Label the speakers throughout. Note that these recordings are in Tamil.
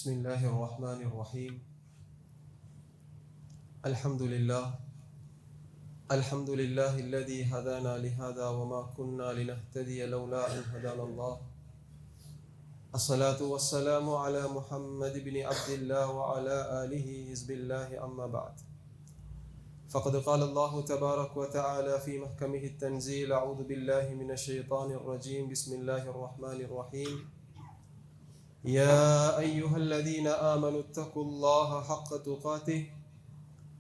Speaker 1: بسم الله الرحمن الرحيم. الحمد لله الذي هدانا لهذا وما كنا لنهتدي لولا أن هدانا الله. الصلاة والسلام على محمد بن عبد الله وعلى آله حزب الله. أما بعد، فقد قال الله تبارك وتعالى في محكمه التنزيل: أعوذ بالله من الشيطان الرجيم. بسم الله الرحمن الرحيم. يا أيها الذين آمنوا اتقوا الله حق تقاته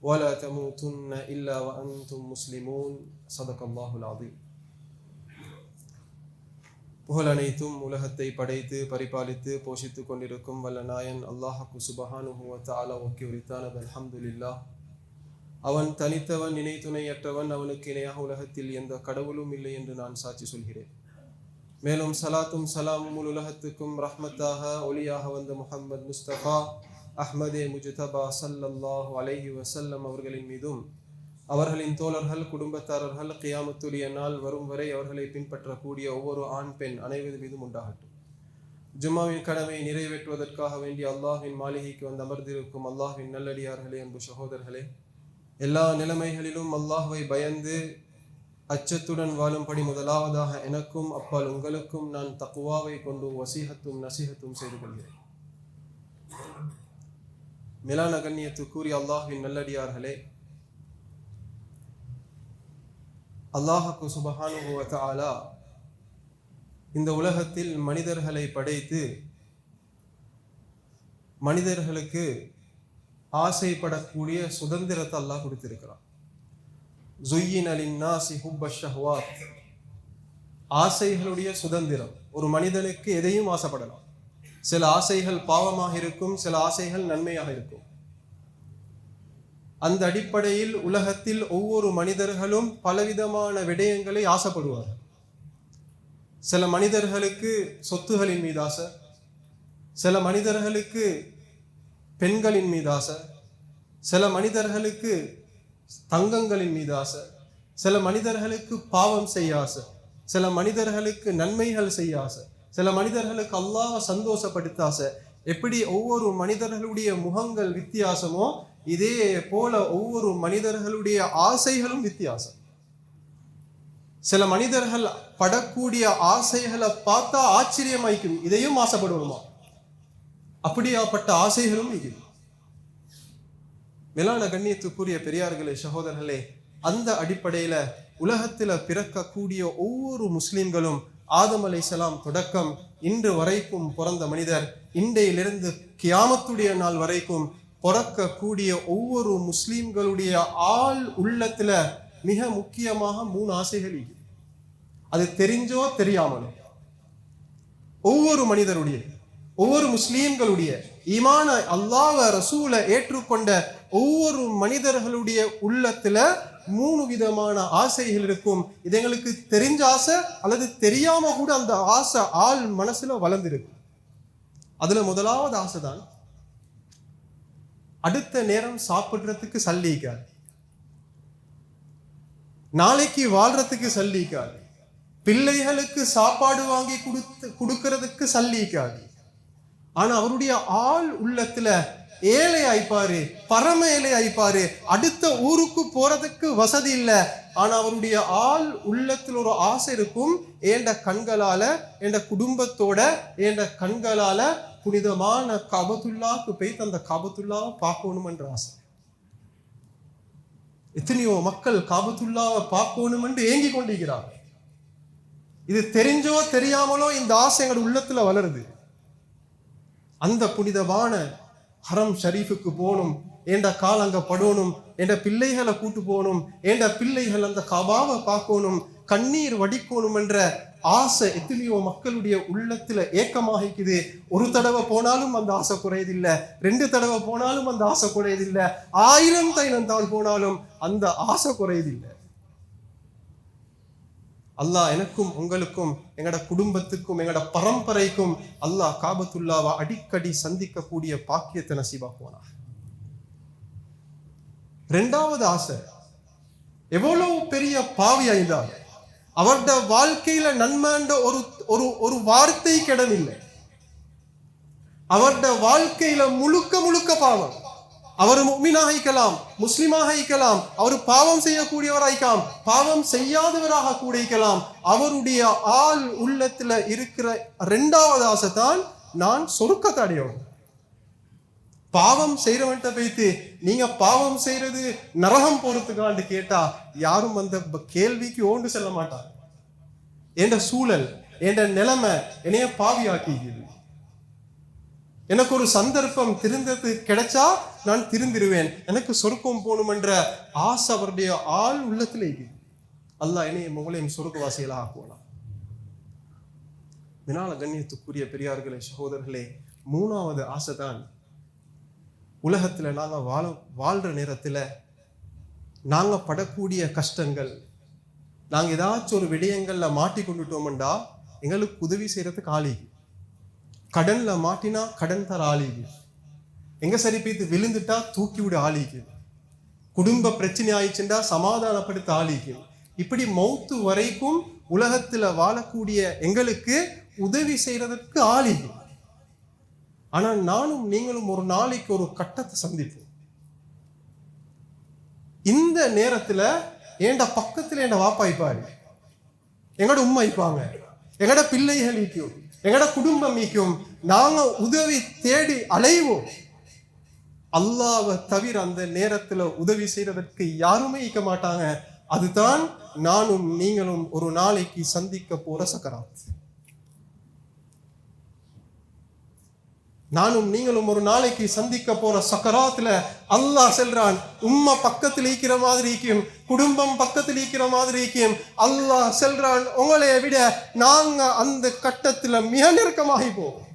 Speaker 1: ولا تموتن إلا وأنتم مسلمون. صدق الله العظيم. புகழனைத்தும் உலகத்தை படைத்து பரிபாலித்து போஷித்துக் கொண்டிருக்கும் வல்ல நாயன் அல்லாஹ்வுக்கு சுப்ஹானஹு வ தஆலாவுக்கு உரித்தானது அல்ஹம்துலில்லாஹ். அவன் தனித்தவன், இணை துணையற்றவன், அவனுக்கு இணையாக உலகத்தில் எந்த கடவுளும் இல்லை என்று நான் சாட்சி சொல்கிறேன். மேலும் சலாத்தும் சலாமும் உலகத்துக்கும் ரஹ்மத்தாக ஒளியாக வந்த முஹம்மது முஸ்தபா அஹ்மதே முஜ்தபா ஸல்லல்லாஹு அலைஹி வஸல்லம் அவர்களின் மீதும் அவர்களின் தோழர்கள், குடும்பத்தாரர்கள், கியாமத்துடைய நாள் வரும் வரை அவர்களை பின்பற்றக்கூடிய ஒவ்வொரு ஆண் பெண் அனைவர் மீதும் உண்டாகட்டும். ஜும்மாவின் கடமை நிறைவேற்றுவதற்காக வேண்டிய அல்லாஹ்வின் மாளிகைக்கு வந்து அமர்ந்திருக்கும் அல்லாஹ்வின் நல்லடியார்களே, அன்பு சகோதரர்களே, எல்லா நிலைமைகளிலும் அல்லாஹ்வை பயந்து அச்சத்துடன் வாழும்படி முதலாவதாக எனக்கும் அப்பால் உங்களுக்கும் நான் தக்வாவை கொண்டு வசீஹத்தும் நசீஹத்தும் செய்து கொள்கிறேன். மேலான கண்ணியத்துக்குரிய அல்லாஹ்வின் நல்லடியார்களே, அல்லாஹ்வுக்கு சுப்ஹானஹு வ தஆலா இந்த உலகத்தில் மனிதர்களை படைத்து மனிதர்களுக்கு ஆசைப்படக்கூடிய சுதந்திரத்தை அல்லாஹ் கொடுத்திருக்கிறான். ஸுய்யின லின்னாஸி ஹுப்பஷ் ஷஹ்வாத், ஆசைகளுடைய சுதந்திரம். ஒரு மனிதனுக்கு எதையும் ஆசைப்படலாம். சில ஆசைகள் பாவமாக இருக்கும், சில ஆசைகள் நன்மையாக இருக்கும். அந்த அடிப்படையில் உலகத்தில் ஒவ்வொரு மனிதர்களும் பலவிதமான விடயங்களை ஆசைப்படுவார்கள். சில மனிதர்களுக்கு சொத்துகளின் மீது ஆசை, சில மனிதர்களுக்கு பெண்களின் மீது ஆசை, சில மனிதர்களுக்கு தங்கங்களின் மீது ஆசை, சில மனிதர்களுக்கு பாவம் செய்ய ஆசை, சில மனிதர்களுக்கு நன்மைகள் செய்ய ஆசை, சில மனிதர்களுக்கு அல்லாஹ்வை சந்தோஷப்படுத்த ஆசை. எப்படி ஒவ்வொரு மனிதர்களுடைய முகங்கள் வித்தியாசமோ, இதே போல ஒவ்வொரு மனிதர்களுடைய ஆசைகளும் வித்தியாசம். சில மனிதர்கள் படக்கூடிய ஆசைகளை பார்த்தா ஆச்சரியமாய்க்கும், இதையும் ஆசைப்படுவோமா? அப்படியாப்பட்ட ஆசைகளும் இது. மேலான கண்ணியத்துக்குரிய பெரியார்களே, சகோதரர்களே, அந்த அடிப்படையில உலகத்துல பிறக்கக்கூடிய ஒவ்வொரு முஸ்லிம்களும் ஆதம் அலைஹிஸ்ஸலாம் தொடக்கம் இன்று வரைக்கும் பிறந்த மனிதர், இன்றையிலிருந்து கியாமத்துடைய நாள் வரைக்கும் பிறக்கக்கூடிய ஒவ்வொரு முஸ்லிம்களுடைய ஆள் உள்ளத்துல மிக முக்கியமாக 3 ஆசைகள். அது தெரிஞ்சோ தெரியாமலோ ஒவ்வொரு மனிதருடைய, ஒவ்வொரு முஸ்லீம்களுடைய ஈமான அல்லாஹ்வை ரசூலை ஏற்றுக்கொண்ட ஒவ்வொரு மனிதர்களுடைய உள்ளத்துல 3 விதமான ஆசைகள் இருக்கும். இது எங்களுக்கு தெரிஞ்ச ஆசை அல்லது தெரியாம கூட அந்த ஆசை ஆள் மனசுல வளர்ந்திருக்கும். அதுல முதலாவது ஆசை தான், அடுத்த நேரம் சாப்பிடுறதுக்கு சல்லிக்காது, நாளைக்கு வாழ்றதுக்கு சல்லிக்காது, பிள்ளைகளுக்கு சாப்பாடு வாங்கி கொடுக்கறதுக்கு சல்லிக்காது. ஆனா அவருடைய ஆள் உள்ளத்துல ஏழை ஆயிப்பாரு, பரம ஏழை ஆயிப்பாரு, அடுத்த ஊருக்கு போறதுக்கு வசதி இல்லை. ஆனா அவருடைய ஆள் உள்ளத்துல ஒரு ஆசை இருக்கும், ஏண்ட கண்களால, ஏண்ட குடும்பத்தோட, ஏண்ட கண்களால புனிதமான காபத்துல்லாவுக்கு போய் அந்த காபத்துல்லாவை பார்க்கணும் என்ற ஆசை. எத்தனையோ மக்கள் காபத்துல்லாவை பார்க்கணும் என்று ஏங்கி கொண்டிருக்கிறார். இது தெரிஞ்சோ தெரியாமலோ இந்த ஆசை எங்கள் உள்ளத்துல வளருது. அந்த புனிதமான ஹரம் ஷரீஃபுக்கு போகணும், ஏண்ட கால் அங்க படணும், என்ற பிள்ளைகளை கூட்டு போகணும், என்ற பிள்ளைகள் அந்த காபாவை பார்க்கணும், கண்ணீர் வடிக்கணும் என்ற ஆசை எத்தனையோ மக்களுடைய உள்ளத்துல ஏக்கமாகிக்குது. ஒரு தடவை போனாலும் அந்த ஆசை குறையதில்லை, 2 தடவை போனாலும் அந்த ஆசை குறையதில்லை, 1000 தைலந்தாள் போனாலும் அந்த ஆசை குறையதில்லை. அல்லாஹ் எனக்கும் உங்களுக்கும் எங்கட குடும்பத்துக்கும் எங்கட பரம்பரைக்கும் அல்லாஹ் காபத்துல்லாவை அடிக்கடி சந்திக்கக்கூடிய பாக்கியத்தை நசீபாக்குவானா. 2வது ஆசை, எவ்வளவு பெரிய பாவியா இருந்தார், அவருடைய வாழ்க்கையில நன்மைன்ற ஒரு வார்த்தை கிடமில்லை. அவருடைய வாழ்க்கையில முழுக்க முழுக்க பாவம். அவர் முஃமினாக இருக்கலாம், முஸ்லிமாக இருக்கலாம், அவர் பாவம் செய்யக்கூடியவராய்க்கலாம், பாவம் செய்யாதவராக கூட இருக்கலாம். அவருடைய ஆள் உள்ளத்துல இருக்கிற 2வது ஆசை தான் நான் சொர்க்கத்தை அடையணும். பாவம் செய்யறவன்ட்ட போய்த்து நீங்க பாவம் செய்யறது நரகம் போறதுக்கான்னு கேட்டா யாரும் அந்த கேள்விக்கு ஓண்டு செல்ல மாட்டாங்க. என்ற சூழல், என்ற நிலைமை என்னைய பாவியாக்கிக்குது. எனக்கு ஒரு சந்தர்ப்பம் திருந்தது கிடைச்சா நான் திருந்திருவேன், எனக்கு சொர்க்கம் போகணுமென்ற ஆசை அவருடைய ஆள் உள்ளத்துல இருக்குது. அல்லாஹ் என்னைய முகளையும் சொர்க்கவாசிகளாக ஆக்குவானா. வினால கண்ணியத்துக்குரிய பெரியார்களே, சகோதரர்களே, 3வது ஆசை தான் உலகத்துல நாங்க வாழ்ற நேரத்துல நாங்க படக்கூடிய கஷ்டங்கள், நாங்க ஏதாச்சும் ஒரு விடயங்கள்ல மாட்டி கொண்டுட்டோம்டா எங்களுக்கு உதவி செய்யறதுக்கு ஆளிக்கு, கடன்ல மாட்டினா கடன் தர ஆளிக்கு, எங்க சரி பீத்து விழுந்துட்டா தூக்கி விட ஆளிக்கு, குடும்ப பிரச்சனை ஆயிடுச்சுண்டா சமாதானப்படுத்த ஆளிக்கு, இப்படி மௌத்து வரைக்கும் உலகத்துல வாழக்கூடிய எங்களுக்கு உதவி செய்யறதுக்கு ஆளிக்கு. ஆனா நானும் நீங்களும் ஒரு நாளைக்கு ஒரு கட்டத்தை சந்திப்போம். இந்த நேரத்துல ஏண்ட பக்கத்துல என் வாப்பா இருப்பாரு, எங்கட உம்மா இருப்பாங்க, எங்கட பிள்ளைகள் ஈக்கும், எங்கட குடும்பம் ஈக்கும். நாங்க உதவி தேடி அலைவோம். அல்லாஹ்வை தவிர அந்த நேரத்துல உதவி செய்யறதற்கு யாருமே ஈக்க மாட்டாங்க. அதுதான் நானும் நீங்களும் ஒரு நாளைக்கு சந்திக்க போற சக்கராத். நானும் நீங்களும் ஒரு நாளைக்கு சந்திக்க போற சக்கராத்துல அல்லாஹ் சொல்றான், உம்மா பக்கத்தில் ஈக்கிற மாதிரி ஈக்கும், குடும்பம் பக்கத்தில் ஈக்கிற மாதிரி ஈக்கும். அல்லாஹ் சொல்றான், உங்களைய விட நாங்க அந்த கட்டத்துல மிக நெருக்கமாகி போவோம்.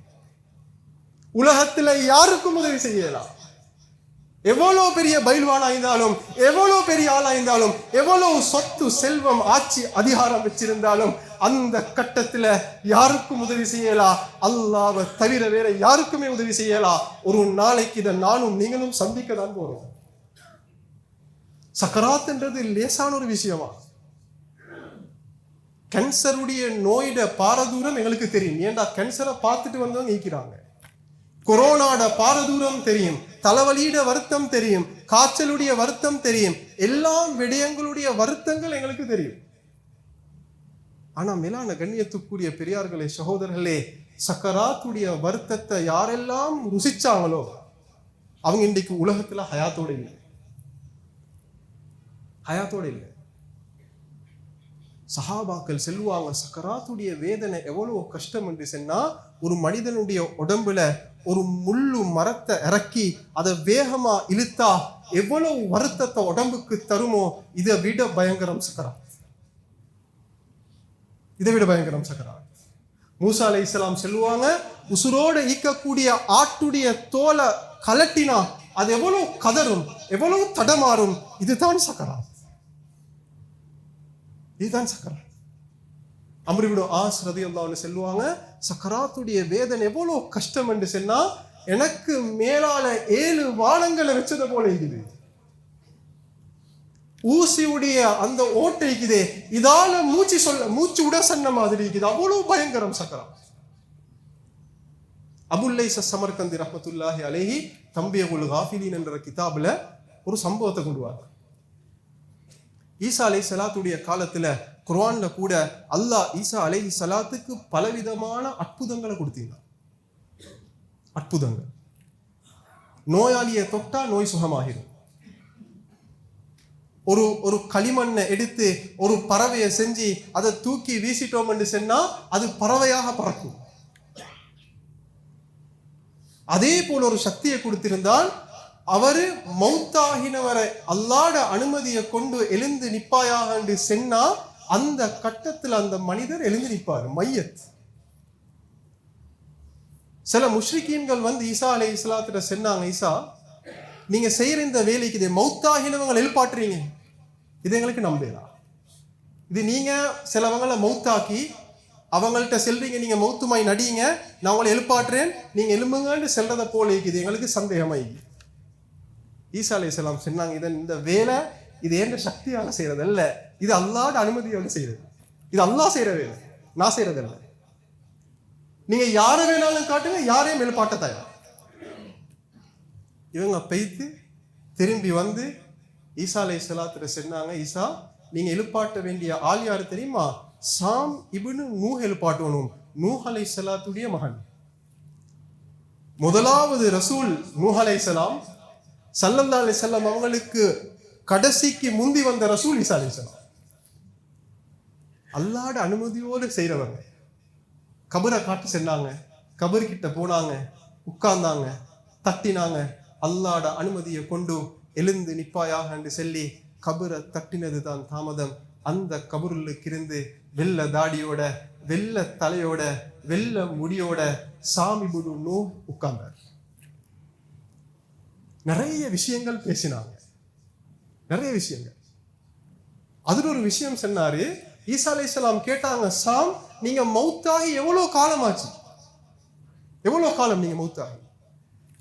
Speaker 1: உலகத்துல யாருக்கும் உதவி செய்யலாம். எவ்வளவு பெரிய பயில்வானா இருந்தாலும், எவ்வளவு பெரிய ஆளா இருந்தாலும், எவ்வளவு சொத்து செல்வம் ஆட்சி அதிகாரம் வச்சிருந்தாலும் அந்த கட்டத்துல யாருக்கும் உதவி செய்யலாம். அல்லாஹ்வை தவிர வேற யாருக்குமே உதவி செய்யலாம். ஒரு நாளைக்கு இதை நானும் நீங்களும் சந்திக்க தான் போறோம். சக்கராத்ன்றது லேசான ஒரு விஷயமா? கேன்சருடைய நோயிட பாரதூரம் எங்களுக்கு தெரியும். ஏன்டா கேன்சரை பார்த்துட்டு வந்தவங்க ஈக்கிறாங்க. கொரோனாட பாரதூரம் தெரியும், தலைவலியிட வருத்தம் தெரியும், காய்ச்சலுடைய வருத்தம் தெரியும், எல்லா விடயங்களுடைய வருத்தங்கள் எங்களுக்கு தெரியும். ஆனா மேலான கண்ணியத்துக்குரிய பெரியார்களே, சகோதரர்களே, சக்கராத்துடைய வருத்தத்தை யாரெல்லாம் ருசிச்சாங்களோ அவங்க இன்றைக்கு உலகத்துல ஹயாத்தோட இல்லை. சஹாபாக்கள் செல்வாங்க, சக்கராத்துடைய வேதனை எவ்வளவு கஷ்டம் என்று சொன்னா, ஒரு மனிதனுடைய உடம்புல ஒரு முள்ளு மரத்தை இறக்கி அதை வேகமா இழுத்தா எவ்வளவு வருத்தத்தை உடம்புக்கு தருமோ, இதை விட பயங்கரம் சக்கராத். மூசா அலைஹிஸ்ஸலாம் சொல்லுவாங்க, உசுரோட ஈக்கக்கூடிய ஆட்டுடைய தோலை கலட்டினா அது எவ்வளவு கதரும், எவ்வளவு தடமாறும். இதுதான் சக்கராத். அம்ர் இப்னு ஆஸ் ரலியல்லாஹு அன்ஹு சொல்லுவாங்க, சக்கராத்துடைய வேதனை எவ்வளவு கஷ்டம் என்று சொன்னா எனக்கு மேலால 7 வானங்களை வச்சது போல இருக்குது. ஊசியுடைய அந்த ஓட்டை இருக்குதே, இதால மூச்சு விட சொன்ன மாதிரி இருக்குது. அவ்வளவு பயங்கரம் சக்கராத். அபுல்லைஸ் சமர்கந்தி ரஹ்மத்துல்லாஹி அலைஹி தம்பியகுல் காஃபிலீன் என்ற கிதாபுல ஒரு சம்பவத்தை கொண்டு வர. ஈசா அலைஹிஸ்ஸலாத்துடைய காலத்துல குர்ஆன்ல கூட அல்லாஹ் ஈசா அலைஹிஸ்ஸலாத்துக்கு பலவிதமான அற்புதங்களை கொடுத்திருந்தான். அற்புதங்கள், நோயாளியை தொட்டா நோய் சுகமாகிடும். ஒரு களிமண்ணை எடுத்து ஒரு பறவையை செஞ்சு அதை தூக்கி வீசிட்டோம் என்று சொன்னா அது பறவையாக பறக்கும். அதே போல ஒரு சக்தியை கொடுத்திருந்தால் அவரு மௌத்தாகினவரை அல்லாட அனுமதியை கொண்டு எழுந்து நிப்பாயாக என்று சொன்னா அந்த கட்டத்தில் அந்த மனிதர் எழுந்து நிற்பார். மையத். சில முஷ்ரிக்கீன்கள் வந்து ஈசா அலைஹிஸ்ஸலாத்திட்ட சொன்னாங்க, ஈசா நீங்க செய்யற இந்த வேலைக்கு இதை மௌத்தாகினவங்களை எழுப்பாட்டுறீங்க, இது எங்களுக்கு நம்பலாம். இது நீங்க சிலவங்களை மௌத்தாக்கி அவங்கள்ட்ட செல்றீங்க, நீங்க மௌத்துமாய் நடிங்க, நான் உங்களை எழுப்பாட்டுறேன், நீங்க எழும்புங்கன்னு செல்றதை போல இருக்குது, எங்களுக்கு சந்தேகமாயிக்கு. ஈசா அலைஹிஸ்ஸலாம் சொன்னாங்க, இந்த வேலை இது என்ற சக்தியால செய்யறது அல்ல, இது அல்லாஹ்வோட அனுமதியோடு செய்யறது. இது அல்லாஹ் செய்யற வேலை, நான் செய்யறது இல்லை. நீங்க யாரை வேணாலும் காட்டுங்க, யாரையும் எழுப்பாட்ட தயார். இவங்க பெய்த்து திரும்பி வந்து ஈசா அலைஹிஸ்ஸலாத்து சொன்னாங்க, ஈசா நீங்க எழுப்பாட்ட வேண்டிய ஆள் யாரு தெரியுமா? சாம் இப்னு நூஹ் எழுப்பாட்டணும். நூஹ் அலைஹிஸ்ஸலாத்துடைய மகன். முதலாவது ரசூல் நூஹ் அலைஹிஸ்ஸலாம், ஸல்லல்லாஹு அலைஹி வஸல்லம் அவங்களுக்கு கடைசிக்கு முந்தி வந்த ரசூல் ஈசா அலைஹிஸ்ஸலாம். அல்லாஹ்ட அனுமதியோடு செய்யறவங்க. கபரை காட்டி சென்னாங்க, கபர் கிட்ட போனாங்க, உட்கார்ந்தாங்க, தட்டினாங்க. அல்லாஹ்ட அனுமதியை கொண்டு எழுந்து நிப்பாயாக என்று சொல்லி கபரை தட்டினது தான் தாமதம். அந்த கபருளுக்கு இருந்து வெள்ள தாடியோட, வெள்ள தலையோட, வெள்ள முடியோட சாமி புடு நூ உட்கார்ந்தார். நிறைய விஷயங்கள் பேசினாங்க, நிறைய விஷயங்கள். அதுல ஒரு விஷயம் சொன்னாரு. ஈசா அலைஹிஸ்ஸலாம் கேட்டாங்க, சாம் நீங்க மௌத்தாகி எவ்வளவு காலமாச்சு? எவ்வளவு காலம் நீங்க மௌத்தாகி?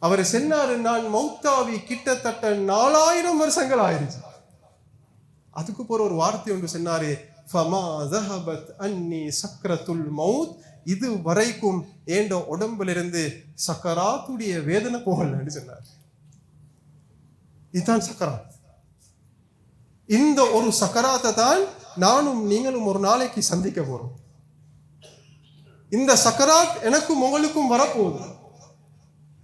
Speaker 1: அவர் சொன்னாரு, நான் மௌத்தாவி கிட்டத்தட்ட 4000 வருஷங்கள் ஆயிருச்சு. அதுக்கு போற ஒரு வார்த்தை ஒன்று சொன்னாரு, ஃபமா ذهبت அன்னி சக்ரத்துல் மௌத், இது வரைக்கும் ஏண்ட உடம்புல இருந்து சக்கராத்துடைய வேதனை போகலன்னு சொன்னார். இதுதான் சக்கராத். இந்த ஒரு சக்கராத்தை தான் நானும் நீங்களும் ஒரு நாளைக்கு சந்திக்க போறோம். இந்த சக்கராத் எனக்கும் உங்களுக்கும் வரப்போகுது.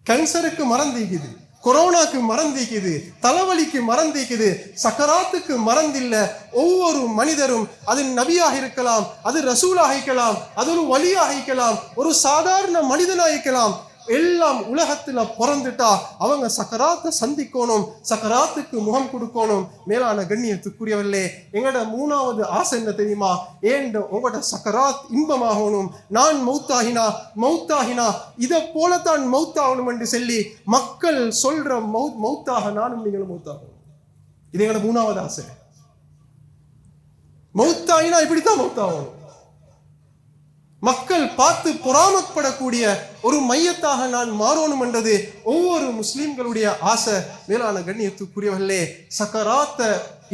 Speaker 1: கேன்சருக்கு மறந்திக்குது, கொரோனாக்கு மறந்திக்குது, தலைவலிக்கு மறந்திக்குது, சக்கராத்துக்கு மறந்தில்ல. ஒவ்வொரு மனிதரும், அது நபியாக இருக்கலாம், அது ரசூலாக இருக்கலாம், அது ஒரு வலியாக இருக்கலாம், ஒரு சாதாரண மனிதனாக இருக்கலாம், எல்லாம் உலகத்துல பிறந்துட்டா அவங்க சக்கராத்தை சந்திக்கணும், சக்கராத்துக்கு முகம் கொடுக்கணும். மேலான கண்ணியத்துக்குரியவர்களே, எங்களோட 3வது ஆசை என்ன தெரியுமா? ஏண்ட உங்களோட சக்கராத் இன்பமாகணும். நான் மௌத்தாகினா இதை போலத்தான் மௌத்தாகணும் என்று சொல்லி மக்கள் சொல்ற மௌத்தாக நானும் நீங்களும் மௌத்தாகணும். இது எங்களோட 3வது ஆசை. மௌத்தாகினா இப்படித்தான் மௌத்தாகணும். மக்கள் பார்த்து பொறாமப்படக்கூடிய ஒரு மையத்தாக நான் மாறணும் என்றது ஒவ்வொரு முஸ்லிம்களுடைய ஆசை. மேலான கண்ணியத்துக்குரியவர்களே, சக்கராத்தை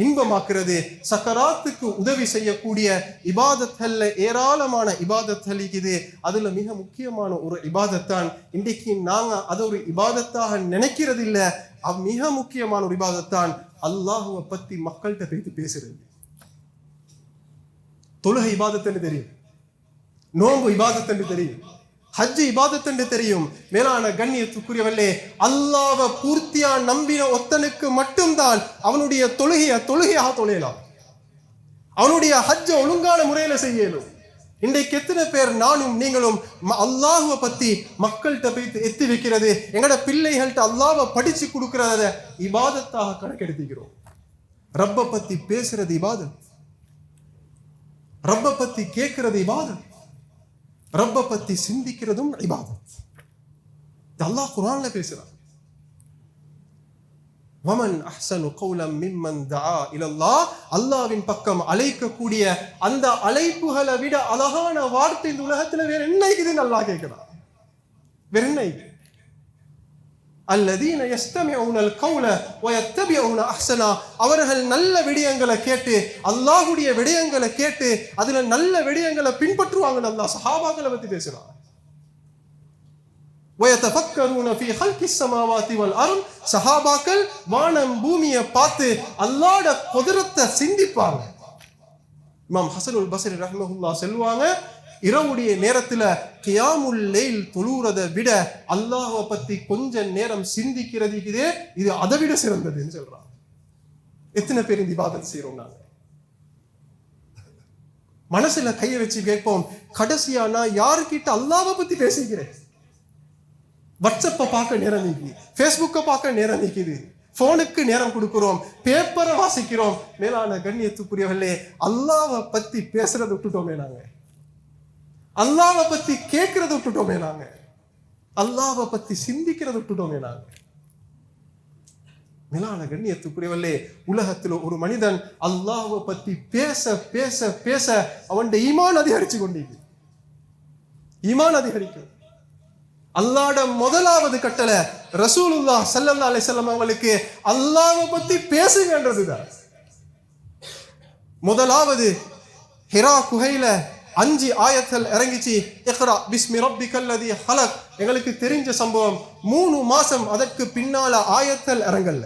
Speaker 1: இன்பமாக்குறது, சக்கராத்துக்கு உதவி செய்யக்கூடிய இபாதத்கள்ல ஏராளமான இபாதத்கள் இருக்குது. அதுல மிக முக்கியமான ஒரு இபாதத்தான் இன்றைக்கு நாங்க அதை ஒரு இபாதத்தாக நினைக்கிறது இல்லை. மிக முக்கியமான ஒரு இபாதத்தான் அல்லாஹுவை பத்தி மக்கள்கிட்ட பேசி பேசுறது. தொழுகை இபாதத்துன்னு தெரியும், நோன்பு இபாதத் என்று தெரியும், ஹஜ் இபாதத் என்று தெரியும். மேலான கண்ணியத்துக்குரியவர்களே, அல்லாஹ்வை பூர்த்தியா நம்பின ஒத்தனுக்கு மட்டும்தான் அவனுடைய தொழுகையாக தொழலாம், அவனுடைய ஹஜ்ஜை ஒழுங்கான முறையில செய்யணும். இன்றைக்கு எத்தனை பேர் நானும் நீங்களும் அல்லாஹ்வை பத்தி மக்கள்கிட்ட போய் எத்தி வைக்கிறது, எங்கட பிள்ளைகள்கிட்ட அல்லாஹ்வை படிச்சு கொடுக்கறத இபாதத்தாக கணக்கெடுத்துக்கிறோம். ரப்ப பத்தி பேசுறது இபாதத், ரப்ப பத்தி கேட்கிறது இபாதத், ரப்ப பத்தி சிந்திக்கிறதும் இபாதத். அல்லாஹ் குர்ஆன்ல பேசுறான், வமன் அஹ்ஸனு கௌலம் மிம்மன் தஆ இலல்லாஹ், அல்லாஹ்வின் பக்கம் அழைக்கக்கூடிய அந்த அழைப்புகளை விட அழகான வார்த்தை இந்த உலகத்துல வேற என்ன இருக்குதுன்னு அல்லாஹ் கேட்கிறான். வேற என்ன? அல்லதீன யஸ்தமிஊனல் கௌல வயத்தபிஊன அஹ்ஸனா, அவர்கள் நல்ல விடயங்களை கேட்டு, அல்லாஹ்வுடைய விடயங்களை கேட்டு அதுல நல்ல விடயங்களை பின்பற்றுவாங்கன்னு அல்லாஹ் சஹாபாக்களை பத்தி பேசுறான். வயதஃபக்கரூன ஃபீ ஹல்கிஸ் ஸமாவாதி வல் அர்த், சஹாபாக்கள் வானம் பூமியை பார்த்து அல்லாஹ்வுடைய குதிரத்தை சிந்திப்பாங்க. இமாம் ஹஸனுல் பஸ்ரி ரஹ்மஹுல்லாஹ் சொல்லுவாங்க, இரவுடைய நேரத்துல கியாமுல் லைல் தொழுறதை விட அல்லாஹ்வை பத்தி கொஞ்ச நேரம் சிந்திக்கிறதுக்குதே இது அதை விட சிறந்ததுன்னு சொல்றாங்க. எத்தனை பேர் இந்த இபாதத் செய்றோம்? நாங்க மனசுல கையை வச்சு கேட்போம், கடைசியா நான் யாருக்கிட்ட அல்லாஹ்வை பத்தி பேசிக்கிறேன்? வாட்ஸ்அப்பை பார்க்க நேரம் நீக்குது, ஃபேஸ்புக்கை பார்க்க நேரம் நீக்குது, போனுக்கு நேரம் கொடுக்கிறோம், பேப்பரை வாசிக்கிறோம். மேலான கண்ணியத்துக்குரியவர்களே, அல்லாஹ்வை பத்தி பேசுறதை விட்டுட்டோமே நாங்க, அல்லாஹ்வை பத்தி கேட்கறத விட்டுட்டோமே நாங்க, அல்லாஹ்வை பத்தி சிந்திக்கிறத விட்டுட்டோமே நாங்க. மேலான கண்ணியத்துக்குரியவர்களே, உலகத்துல ஒரு மனிதன் அல்லாஹ்வை பத்தி பேச பேச பேச அவனுடைய ஈமான் அதிகரிச்சு கொண்டிருக்கு, ஈமான் அதிகரிக்கும். அல்லாஹ்வுடைய முதலாவது கட்டளை ரசூலுல்லாஹ் ஸல்லல்லாஹு அலைஹி வஸல்லம் அவங்களுக்கு அல்லாஹ்வை பத்தி பேசுங்கன்றதுதான். முதலாவது ஹிரா குகையில 5 ஆயத்தல் இறங்கிச்சு. இக்ரா பிஸ்மி ரப்பிக்கல்லதி ஹலக் எங்களுக்கு தெரிஞ்ச சம்பவம். 3 மாசம் அதற்கு பின்னால ஆயத்தல் இறங்கல்ல.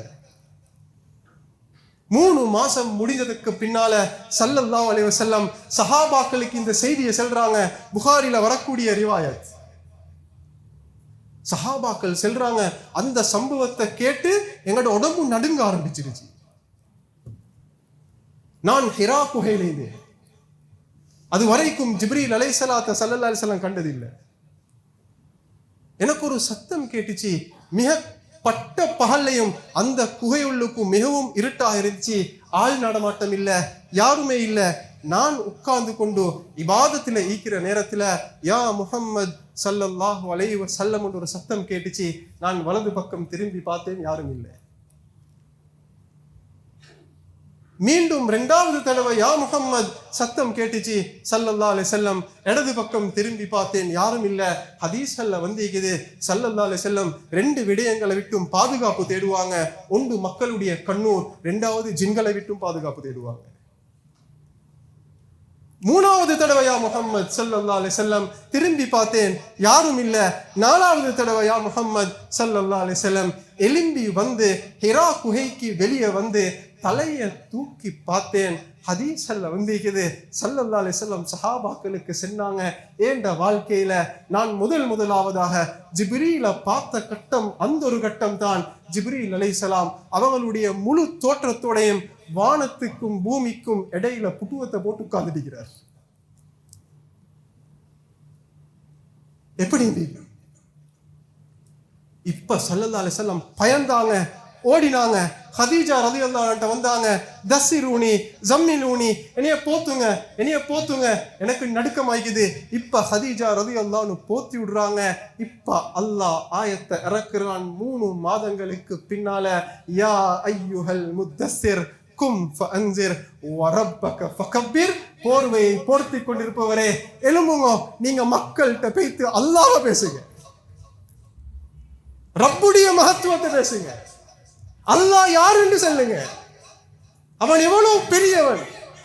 Speaker 1: 3 மாசம் முடிஞ்சதுக்கு பின்னால ஸல்லல்லாஹு அலைஹி வஸல்லம் சஹாபாக்களுக்கு இந்த செய்தியை சொல்றாங்க. புகாரில வரக்கூடிய ரிவாயத். சஹாபாக்கள் சொல்றாங்க, அந்த சம்பவத்தை கேட்டு எங்களோட உடம்பு நடுங்க ஆரம்பிச்சிருச்சு. நான் ஹிரா குகையில இருந்தேன். அது வரைக்கும் ஜிப்ரீல் அலைஹிஸ்ஸலாத்து ஸல்லல்லாஹு அலைஹி வஸல்லம் கண்டதில்லை. எனக்கு ஒரு சத்தம் கேட்டுச்சு. மிக பட்ட பகல்லையும் அந்த குகையுள்ளுக்கும் மிகவும் இருட்டாக இருந்துச்சு. ஆள் நடமாட்டம் இல்லை, யாருமே இல்லை. நான் உட்கார்ந்து கொண்டு இபாதத்துல ஈக்கிற நேரத்துல யா முஹம்மத் ஸல்லல்லாஹு அலைஹி வஸல்லம் ஒரு சத்தம் கேட்டுச்சு. நான் வலது பக்கம் திரும்பி பார்த்தேன், யாரும் இல்லை. மீண்டும் 2வது தடவை யா முஹம்மத் சத்தம் கேட்டுச்சு ஸல்லல்லாஹு அலைஹி வஸல்லம். இடது பக்கம் திரும்பி பார்த்தேன், யாரும் இல்லை. ஹதீஸ்ல வந்திருக்குது ஸல்லல்லாஹு அலைஹி வஸல்லம் 2 விடயங்களை விட்டும் பாதுகாப்பு தேடுவாங்க. ஒன்று மக்களுடைய கண்ணூர், 2வது ஜின்களை விட்டும் பாதுகாப்பு தேடுவாங்க. 3வது தடவை யா முஹம்மத் ஸல்லல்லாஹு அலைஹி வஸல்லம் திரும்பி பார்த்தேன், யாரும் இல்லை. 4வது தடவை யா முஹம்மத் ஸல்லல்லாஹு அலைஹி வஸல்லம் எலும்பி வந்து ஹிரா குகைக்கு வெளியே வந்து தலையை தூக்கி பார்த்தேன். ஹதீஸ்ல வந்திருக்குது ஸல்லல்லாஹு அலைஹி வஸல்லம் சஹாபாக்களுக்கு சொன்னாங்க, ஏண்ட வாழ்க்கையில நான் முதலாவதாக ஜிப்ரீல பார்த்த கட்டம் அந்த ஒரு கட்டம் தான். ஜிப்ரீல் அலைஹிஸ்ஸலாம் அவங்களுடைய முழு தோற்றத்தோடையும் வானத்துக்கும் பூமிக்கும் இடையில புட்டுவத்தை போட்டு உட்கார்ந்துடுகிறார். எப்படி இப்ப ஸல்லல்லாஹு அலைஹி வஸல்லம் பயந்தாங்க, ஓடினாங்க. ஹதீஜா ரலியல்லாஹு அன்ஹா வந்தாங்க. தஸ்ஸிரூனி ஜம்மிலூனி, என்னைய போத்துங்க, எனக்கு நடுக்கமாயிக்குது. இப்ப ஹதீஜா ரலியல்லாஹு அன்ஹா போத்தி விடுறாங்க. இப்ப அல்லாஹ் ஆயத்தை இறக்குறான். 3 மாதங்களுக்கு பின்னால யா ஐயுஹல் முத்தஸ்ஸிர் கும் ஃபஅன்சிர் வரப்பக ஃபகபிர், போர்வையை போர்த்தி கொண்டிருப்பவரே எழும்புங்க, நீங்க மக்கள்கிட்ட பேசி அல்லாஹ்வை பேசுங்க, ரப்புடைய மகத்துவத்தை பேசுங்க, அல்லாஹ் யார் என்று சொல்லுங்க, அவன் எவ்வளவு பெரியவன்,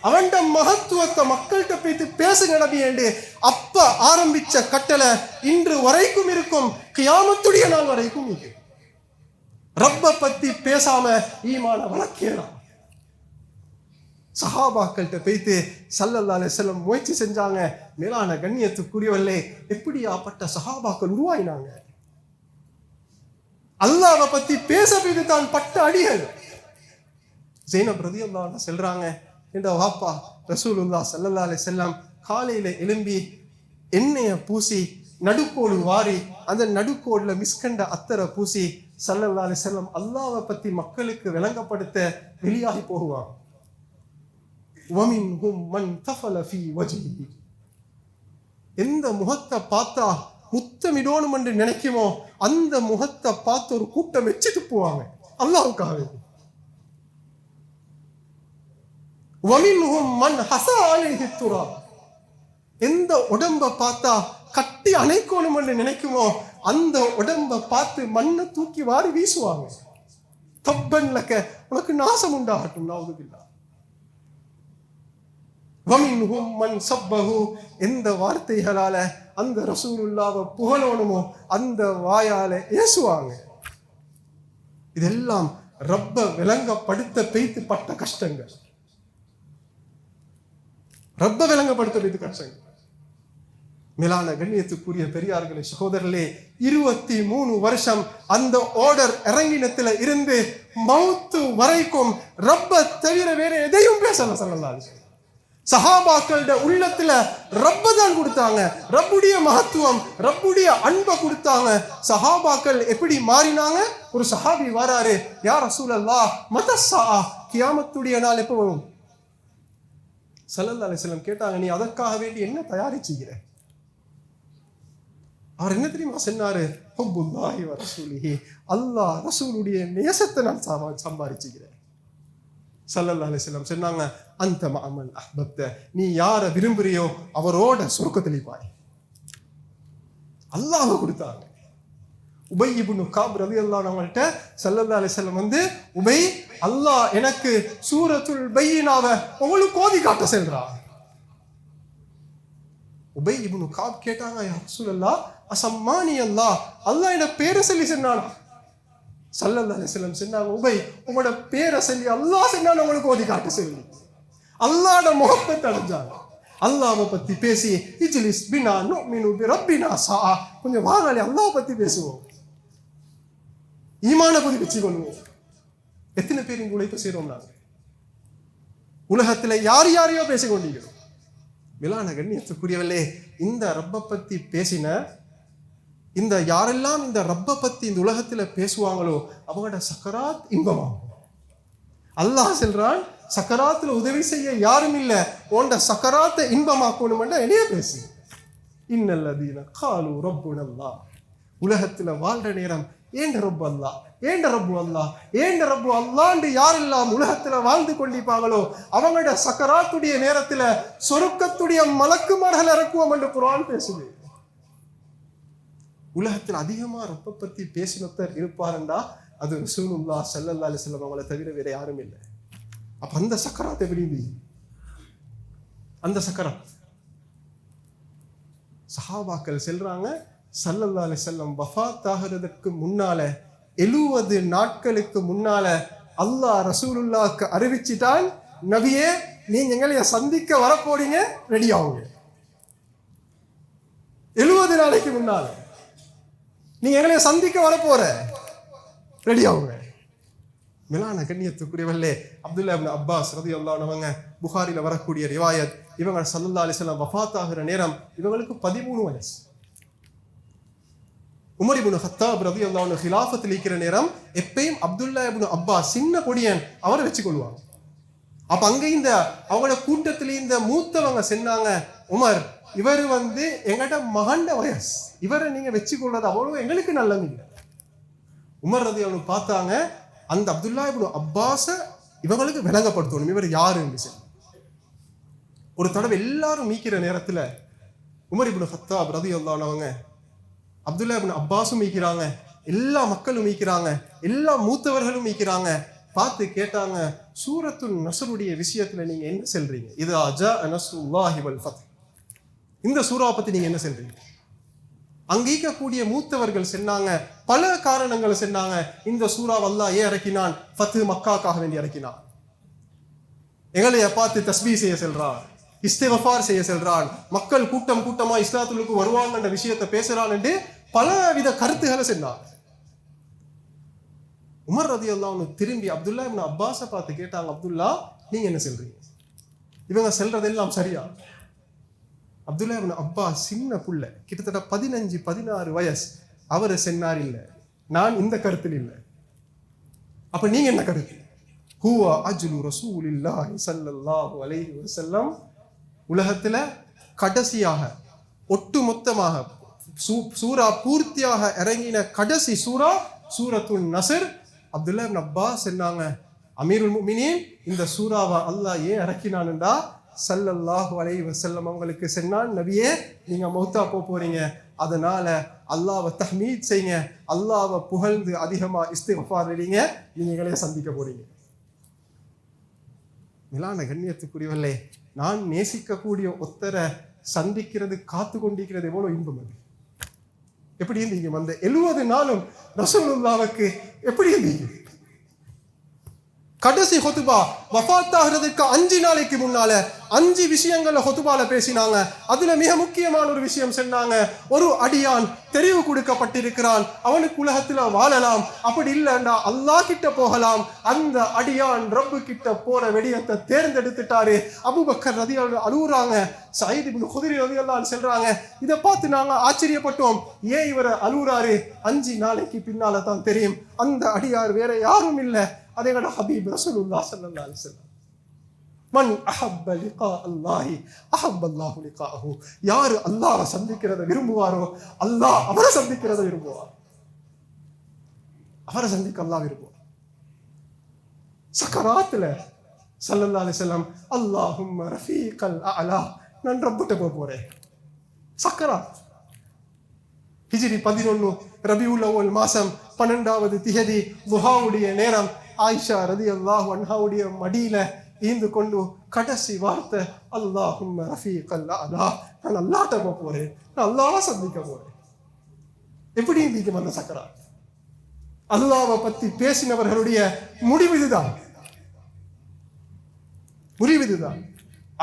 Speaker 1: அவன் மகத்துவத்தை மக்கள்கிட்ட போய்த்து பேசுங்க நபி என்று அப்ப ஆரம்பிச்ச கட்டளை இன்று வரைக்கும் இருக்கும், கியாமத்துடைய நாள் வரைக்கும் இருக்கு. ரப்ப பத்தி பேசாம ஈமான வளர்க்கலாம். சஹாபாக்கள்கிட்ட போய்த்து ஸல்லல்லாஹு அலைஹி வஸல்லம் முயற்சி செஞ்சாங்க. மேலான கண்ணியத்துக்குரியவர்களே, எப்படியாப்பட்ட சஹாபாக்கள் உருவாயினாங்க. அல்லாஹ்வை பத்தி பேச போய்த்து தான் பட்ட அடிகள். ஜைனப் ரலியல்லாஹு அன்ஹா சொல்றாங்க, என்ற வாப்பா ரசூலுல்லாஹ் ஸல்லல்லாஹு அலைஹி வஸல்லம் காலையில எழும்பி எண்ணெயை பூசி நடுக்கோடு வாரி அந்த நடுக்கோடுல மிஸ்கண்ட அத்தரை பூசி ஸல்லல்லாஹு அலைஹி வஸல்லம் அல்லாஹ்வை பத்தி மக்களுக்கு விளங்கப்படுத்த வெளியாகி போகுவாங்க. وَمِنْهُمْ مَنْ تَفَلَ فِي وَجْهِهِ, எந்த முகத்தை பார்த்தா முத்தமிடோனும் என்று நினைக்குமோ அந்த முகத்தை பார்த்து ஒரு கூட்டம் வச்சுட்டு போவாங்க அல்லாஹ்வுக்காக. وَمِنْهُمْ مَنْ حَسَى عَلَيْهِ التُّرَابُ, எந்த உடம்ப பார்த்தா கட்டி அணைக்கணும் என்று நினைக்குமோ அந்த உடம்ப பார்த்து மண்ணை தூக்கி வாரி வீசுவாங்க. தப்பன் லக்க, உனக்கு நாசம் உண்டாகட்டும், நவுதுபில்லாஹ். وَمِنْهُمْ مَنْ سَبَّهُ, எந்த வார்த்தைகளால அந்த ரசூலுல்லாஹ்வை புகழணுமோ அந்த வாயால ஏசுவாங்க. இதெல்லாம் ரப்ப விளங்கப்படுத்த பெய்து பட்ட கஷ்டங்கள், ரப்ப விளங்கப்படுத்த பெய்து கஷ்டங்கள். மேலான கண்ணியத்துக்குரிய பெரியார்களே, சகோதரர்களே, 23 வருஷம் அந்த ஆர்டர் இறங்கினத்துல இருந்து மௌத்து வரைக்கும் ரப்ப தவிர வேற எதையும் பேசல ஸல்லல்லாஹு அலைஹி வஸல்லம். சஹாபாக்களோட உள்ளத்துல ரப்ப தான் கொடுத்தாங்க, ரப்புடைய மகத்துவம், ரப்புடைய அன்பை கொடுத்தாங்க. சஹாபாக்கள் எப்படி மாறினாங்க? ஒரு சஹாபி வராரு, யா ரசூலல்லாஹ் மதஸ்ஸா, கியாமத்துடைய நாள் எப்போ வரும்? ஸல்லல்லாஹு அலைஹி வஸல்லம் கேட்டாங்க, நீ அதற்காக வேண்டி என்ன தயாரிச்சுக்கிற? அவர் என்ன தெரியுமா சொன்னாரு? ஹுப்புல்லாஹி வ ரசூலிஹி, அல்லாஹ் ரசூலுடைய நேசத்தை நான் சம்பாதிச்சுக்கிறேன். ஸல்லல்லாஹு அலைஹி வஸல்லம் சொன்னாங்க, அந்த மஅமன் அஹ்பப்த, நீ யாரை விரும்புறியோ அவரோட சொர்க்கத்தில் பாய். அல்லாஹ் கொடுத்தாங்க. உபை இப்னு கஅப் ரலியல்லாஹு அன்ஹுட்ட ஸல்லல்லாஹு அலைஹி வஸல்லம் வந்து, உபை, அல்லாஹ் எனக்கு சூரத்துல் பையினாவை உங்களுக்கு ஓதி காட்ட சொல்றா. உபை இப்னு காப் கேட்டாங்க, யா ரசூலல்லாஹ் அஸம்மானி அல்லாஹ், அல்லாஹ் என்ன பேரை சொல்லி சொன்னானா? ஸல்லல்லாஹு அலைஹி வஸல்லம் சொன்னாங்க, உபை உங்களோட பேரை சொல்லி அல்லாஹ் சொன்னான்னு உங்களுக்கு ஓதி காட்ட சொல்லி அல்லாஹ்வோட முஹப்பத் அடைஞ்சாங்க. அல்லாஹ்வை பத்தி பேசி இஜ்லிஸ் பினா நுமினு பிரப்பினா சா, கொஞ்சம் வாங்களே அல்லாஹ் பத்தி பேசுவோம், ஈமான புதுப்பிச்சு கொள்வோம். எத்தனை பேர் இங்க உழைப்பு செய்யறோம்? நாங்க உலகத்துல யார் யாரையோ பேசிக் கொண்டிருக்கிறோம். மேலான கண்ணியத்துக்குரியவர்களே, இந்த ரப்ப பத்தி பேசின இந்த யாரெல்லாம் இந்த ரப்ப பத்தி இந்த உலகத்துல பேசுவாங்களோ அவங்களோட சக்கராத் இன்பமாகும். அல்லாஹ் சொல்றான், சக்கராத்துல உதவி செய்ய யாரும் இல்ல, உண்ட சக்கராத்தை இன்பமாக்கணும். என்னைய பேசு. இன்னல்லதீன காலு ரப்புனல்லாஹ், உலகத்துல வாழ்ற நேரம் ஏண்ட ரப்பு அல்லாஹ், ஏண்ட ரப்பு அல்லாஹ், ஏண்ட ரப்பு அல்லாஹ்ன்னு யாரெல்லாம் உலகத்துல வாழ்ந்து கொண்டிருப்பாங்களோ அவங்களோட சக்கராத்துடைய நேரத்துல சொருக்கத்துடைய மலக்குமார்கள் இறக்குவோம் என்று குர்ஆன் பேசுது. உலகத்தில் அதிகமா ரப்ப பத்தி பேசினத்தர் இருப்பாருண்டா அது ரசூலுல்லாஹ் ஸல்லல்லாஹு அலைஹி வஸல்லம் அவங்களை தவிர வேற யாரும் இல்லை. அப்ப அந்த சக்கராத் எப்படி? அந்த சக்கராத் சஹாபாக்கள் செல்றாங்க, ஸல்லல்லாஹு அலைஹி வஸல்லம் வஃபாத் ஆகிறதுக்கு முன்னால 70 நாட்களுக்கு முன்னால அல்லாஹ் ரசூலுல்லாஹ்க்கு அறிவிச்சிட்டான், நபியே நீங்க எங்களைய சந்திக்க வரப்போறீங்க, ரெடி ஆகுங்க. 70 நாளைக்கு முன்னால நீங்க எங்களைய சந்திக்க வரப்போற, ரெடி ஆகுங்க. மேலான கண்ணியத்துக்குரியவர்களே, அப்துல்லா இப்னு அப்பாஸ் ரலியல்லாஹு அன்ஹு புகாரில வரக்கூடிய ரிவாயத், இவங்க ஸல்லல்லாஹு அலைஹி வஸல்லம் வஃபாத் ஆகிற நேரம் இவங்களுக்கு 13 வயசு. உமர் இப்னு கத்தாப் ரலியல்லாஹு அன்ஹு ஹிலாஃபத்தில் இருக்கிற நேரம் எப்பயும் அப்துல்லா இப்னு அப்பாஸ் சின்ன பொடியன் அவரை வச்சு கொள்வாங்க. அப்ப அங்க இந்த அவங்களோட கூட்டத்திலே இந்த மூத்தவங்க சொன்னாங்க, உமர் இவர் எங்கட மகண்ட வயசு, இவரை நீங்க வச்சு கொள்றது அவ்வளவு எங்களுக்கு நல்லது இல்லை. உமர் ரலியல்லாஹு அன்ஹு பார்த்தாங்க, அந்த அப்துல்லா இப்னு அப்பாஸ இவங்களுக்கு விளங்கப்படுத்தணும், இவர் யாருன்னு சொல்லி. ஒரு தடவை எல்லாரும் மீக்கிற நேரத்துல உமர் இப்னு கத்தாப் ரலியல்லாஹு அன்ஹு அப்துல்லா இப்னு அப்பாஸும் மீக்கிறாங்க, எல்லா மக்களும் மீக்கிறாங்க, எல்லா மூத்தவர்களும் மீக்கிறாங்க. பார்த்து கேட்டாங்க, சூரத்துன் நஸ்ருடைய விஷயத்துல நீங்க என்ன சொல்றீங்க? இதா ஜா நஸ்ருல்லாஹி வல் ஃபத், இந்த சூறாவை பத்தி நீங்க என்ன சொல்றீங்க? அங்கீகக்கூடிய மூத்தவர்கள் சொன்னாங்க, பல காரணங்களை சொன்னாங்க. இந்த சூறா அல்லாஹ் ஏன் இறக்கினான்? ஃபத்து மக்காக்காக வேண்டி இறக்கினான். எங்களைய பார்த்து தஸ்பீஹ் செய்ய சொல்றான், இஸ்திக்ஃபார் செய்ய சொல்றான், மக்கள் கூட்டம் கூட்டமா இஸ்லாத்துக்கு வருவாங்கன்ற விஷயத்தை பேசுறான் என்று பலவித கருத்துக்களை சொன்னாங்க. உமர் ரலியல்லாஹு அன்ஹு திரும்பி அப்துல்லா இப்னு அப்பாஸை பார்த்து கேட்டாங்க, அப்துல்லா நீங்க என்ன சொல்றீங்க? இவங்க சொல்றதெல்லாம் சரியா? அப்துல்லா இப்னு அப்பாஸ் சின்ன புள்ள, கிட்டத்தட்ட 15-16 வயசு. அவரு சொன்னார், இல்ல நான் இந்த கருத்தில் இல்லை. அப்ப நீங்க என்ன கருத்து? ஹுவா அஜ்லு ரசூலில்லாஹி ஸல்லல்லாஹு அலைஹி வஸல்லம், உலகத்துல கடைசியாக ஒட்டுமொத்தமாக சூரா பூர்த்தியாக இறங்கின கடைசி சூரா சூரத்துன் நஸ்ர். அப்துல்லா இப்னு அப்பாஸ் சொன்னாங்க, அமீருல் முஃமினீன் இந்த சூறாவை அல்லாஹ் ஏன் இறக்கினான்டா ஸல்லல்லாஹு அலைஹி வஸல்லம் அவங்களுக்கு சொன்னான், நபியே நீங்க மௌத்தா போறீங்க, அதனால அல்லாஹ்வை தஹ்மீத் செய்யுங்க, அல்லாஹ்வை புகழ்ந்து அதிகமா இஸ்திக்ஃபார் செய்யுங்க, நீங்க எங்களைய சந்திக்க போறீங்க. மேலான கண்ணியத்துக்குரியவர்களே, நான் நேசிக்கக்கூடிய ஒத்தரை சந்திக்கிறது காத்து கொண்டிருக்கிறது எவ்வளவு இன்பம். அது எப்படி இருந்தீங்க? அந்த 70 நாளும் ரசூலுல்லாஹ்வுக்கு எப்படி இருந்தீங்க? கடைசி ஹுதுபா வஃபாத் ஆகிறதுக்கு 5 நாளைக்கு முன்னால 5 விஷயங்களை ஹுதுபால பேசினாங்க. அதுல மிக முக்கியமான ஒரு விஷயம் சொன்னாங்க, ஒரு அடியான் தெரிவு கொடுக்கப்பட்டிருக்கிறான், அவனுக்கு உலகத்துல வாழலாம், அப்படி இல்லைண்டா அல்லாஹ் கிட்ட போகலாம். அந்த அடியான் ரப்பு கிட்ட போற விடயத்தை தேர்ந்தெடுத்துட்டாரு. அபூபக்கர் ரலியல்லாஹு அன்ஹு அழுகுறாங்க, சயீத் இப்னு குத்ரி ரலியல்லாஹு அன்ஹு சொல்றாங்க, இதை பார்த்து நாங்க ஆச்சரியப்பட்டோம், ஏன் இவரை அழுகுறாரு? 5 நாளைக்கு பின்னால தான் தெரியும், அந்த அடியார் வேற யாரும் இல்லை, அதே கூட ஹபீப் ரசூலுல்லாஹ் ஸல்லல்லாஹு அலைஹி வஸல்லம். மன் அஹப்ப லிகா அல்லாஹி அஹப்ப அல்லாஹு லிகாஹு, யார் அல்லாஹ்வை சந்திக்கிறதை விரும்புவாரோ அல்லாஹ் அவரை சந்திக்கிறதை விரும்புவார். அவரை சந்திக்க அல்லாஹ் விரும்புவார். சக்கராத்துல ஸல்லல்லாஹு அலைஹி வஸல்லம், அல்லாஹும்ம ரஃபீகல் அலா, நான் ரப்பிட்ட போறேன். சக்கராத் ஹிஜ்ரி 11 ரபியுல் அவ்வல் மாசம் 12வது திகதி துஹாவுடைய நேரம், ஆயிஷா ரலியல்லாஹு அன்ஹாவுடைய மடியில ஈந்து கொண்டு கடைசி வார்த்தை அல்லாஹும்ம ரஃபீகல் அலா, நான் அல்லாஹ்ட்ட போறேன், நான் அல்லாஹ்வை சந்திக்க போறேன். எப்படி இருந்திருக்கும் அந்த சக்கராத்? அல்லாஹ்வை பத்தி பேசினவர்களுடைய முடிவு இதுதான்.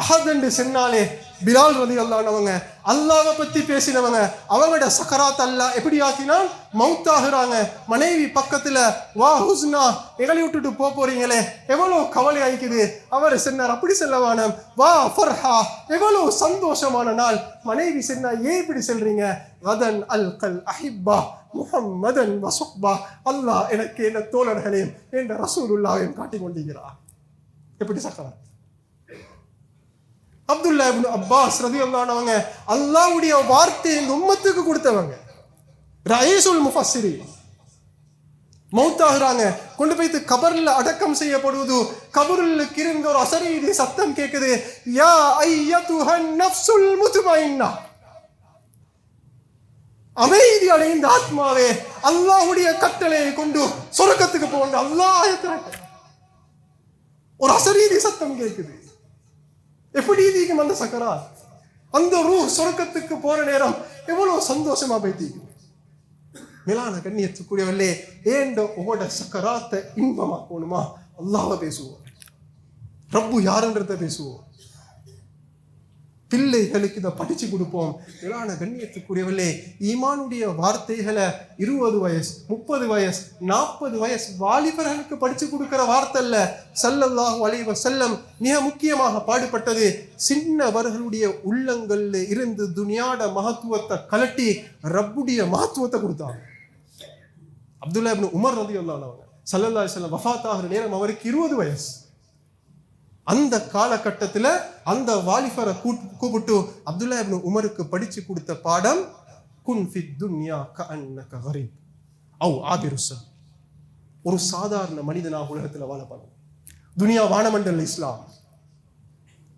Speaker 1: அஹத் என்று சொன்னாலே பிலால் ரலியல்லாஹு அன்ஹு அல்லாஹ்வை பத்தி பேசினவங்க, அவங்களோட சக்கராத் அல்லாஹ் எப்படி ஆக்கினான்? மௌத்தாகுறாங்க. மனைவி பக்கத்துல, வா ஹுஸ்னா, எங்களை விட்டுட்டு போறீங்களே, எவ்வளவு கவலை ஆயிக்குது. அவர் சொன்னார், அப்படி செல்லவானம், வா ஃபர்ஹா, எவ்வளவு சந்தோஷமான நாள். மனைவி சொன்னா, ஏன் இப்படி சொல்றீங்க? கதன் அல்கல் அஹிப்பா முஹம்மதன் வசுக்பா, அல்லாஹ் எனக்கு என்ன தோழர்களையும் என்ற ரசூலுல்லாஹையும் காட்டிக் கொண்டிருக்கிறார். எப்படி சக்கராத்? அப்துல்லா இப்னு அப்பாஸ் ரலியல்லாஹு அன்ஹு அல்லாஹ்வுடைய வார்த்தையை இந்த உம்மத்துக்கு கொடுத்தவங்க, ரயீசுல் முஃபஸ்ஸிரீன். மௌத்தாகுறாங்க, கொண்டு போய்த்து கபர்ல அடக்கம் செய்யப்படுவது. கபருல இருந்த ஒரு அசரீரி சத்தம் கேட்குது, யா ஐயதுஹன் நஃப்ஸுல் முத்மஇன்னா, அமைதி அடைந்த ஆத்மாவே, அல்லாஹ்வுடைய கட்டளையை கொண்டு சொர்க்கத்துக்கு போங்க. அல்லாஹ் ஒரு அசரீரி சத்தம் கேட்குது. எப்படி இருக்கும் அந்த சக்கராத்? அந்த ரூஹ் சொர்க்கத்துக்கு போற நேரம் எவ்வளவு சந்தோஷமா போயிட்டீங்க. மேலான கண்ணியத்துக்குரியவர்களே, ஏண்ட உங்களோட சக்கராத்தை இன்பமாக்கணுமா? அல்லாஹ்வை பேசுவோம், ரப்பு யாருன்றத பேசுவோம், பிள்ளைகளுக்கு இதை படிச்சு கொடுப்போம். மேலான கண்ணியத்துக்குரியவர்களே, ஈமானுடைய வார்த்தைகளை 20 வயசு 30 வயசு 40 வயசு வாலிபர்களுக்கு படிச்சு கொடுக்கிற வார்த்தை அல்ல. ஸல்லல்லாஹு அலைஹி வஸல்லம் மிக முக்கியமாக பாடுபட்டது, சின்னவர்களுடைய உள்ளங்கள்ல இருந்து துனியாட மகத்துவத்தை கலட்டி ரப்புடைய மகத்துவத்தை கொடுத்தாங்க. அப்துல்லா இப்னு உமர் ரலியல்லாஹு அன்ஹு ஸல்லல்லாஹு அலைஹி வஸல்லம் வஃபாத் ஆகிற நேரம் அவருக்கு 20 வயசு. அந்த காலகட்டத்தில் அந்த வாலிபரை கூப்பிட்டு அப்துல்லா இப்னு உமருக்கு படிச்சு கொடுத்த பாடம், குன் ஃபித் துன்யா கஅன்னக கரீப் அவ் ஆபிருஸ். ஒரு சாதாரண மனிதனாக உலகத்தில் வாழப்படும். துனியா வானமண்டல் இஸ்லாம்,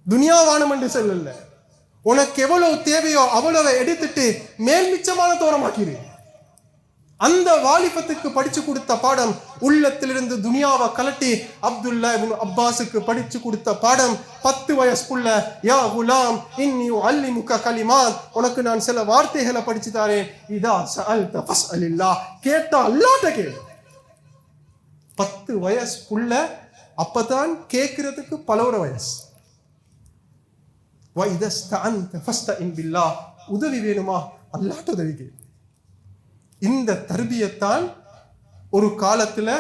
Speaker 1: துனியா வானமண்டல் செல்லல. உனக்கு எவ்வளவு தேவையோ அவ்வளவை எடுத்துட்டு மேல் மிச்சமான தோரமாக்கிடு. அந்த வாலிபத்துக்கு படிச்சு கொடுத்த பாடம், உள்ளத்திலிருந்து துனியாவை கலட்டி அப்துல்லா இப்னு அப்பாஸுக்கு படிச்சு கொடுத்த பாடம், 10 வயசுக்குள்ள, யா குலாம் இன்னி உஅல்லிமுக கலிமாத், உனக்கு நான் சில வார்த்தைகளை படிச்சு தாரேன். இதா சஅல்த ஃபஸ்அலில்லாஹ், கேட்டா அல்லாஹ்ட்ட கேளு. 10 வயசுக்குள்ள, அப்பதான் கேட்கறதுக்கு பலவர வயசு. வ இதஸ்தஅன்த ஃபஸ்தஇன் பில்லாஹ், உதவி வேணுமா அல்லாஹ்ட்ட உதவி கேளு. இந்த தர்பியத்தான் ஒரு காலத்துல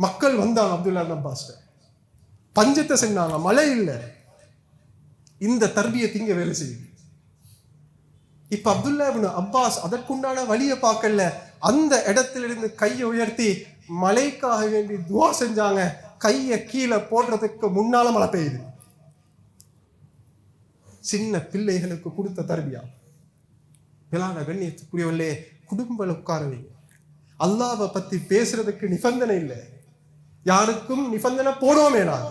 Speaker 1: மக்கள் வந்தாங்க அப்துல்லா இப்னு அப்பாஸ், பஞ்சத்தை செஞ்சாங்க, மழை இல்லை. இந்த தர்பியத்தை இங்க வேலை செய்யுது. இப்ப அப்துல்லா இப்னு அப்பாஸ் அதற்குண்டான வழியை பார்க்கல. அந்த இடத்திலிருந்து கையை உயர்த்தி மழைக்காக வேண்டி துவா செஞ்சாங்க. கையை கீழே போடுறதுக்கு முன்னால மழை பெய்யுது. சின்ன பிள்ளைகளுக்கு கொடுத்த தர்பியா. மேலான கண்ணியத்துக்குரியவர்களே, குடும்பம் உட்கார வைங்க. அல்லாஹ்வை பத்தி பேசுறதுக்கு நிபந்தனை இல்லை, யாருக்கும் நிபந்தனை போடுவோமே. நான்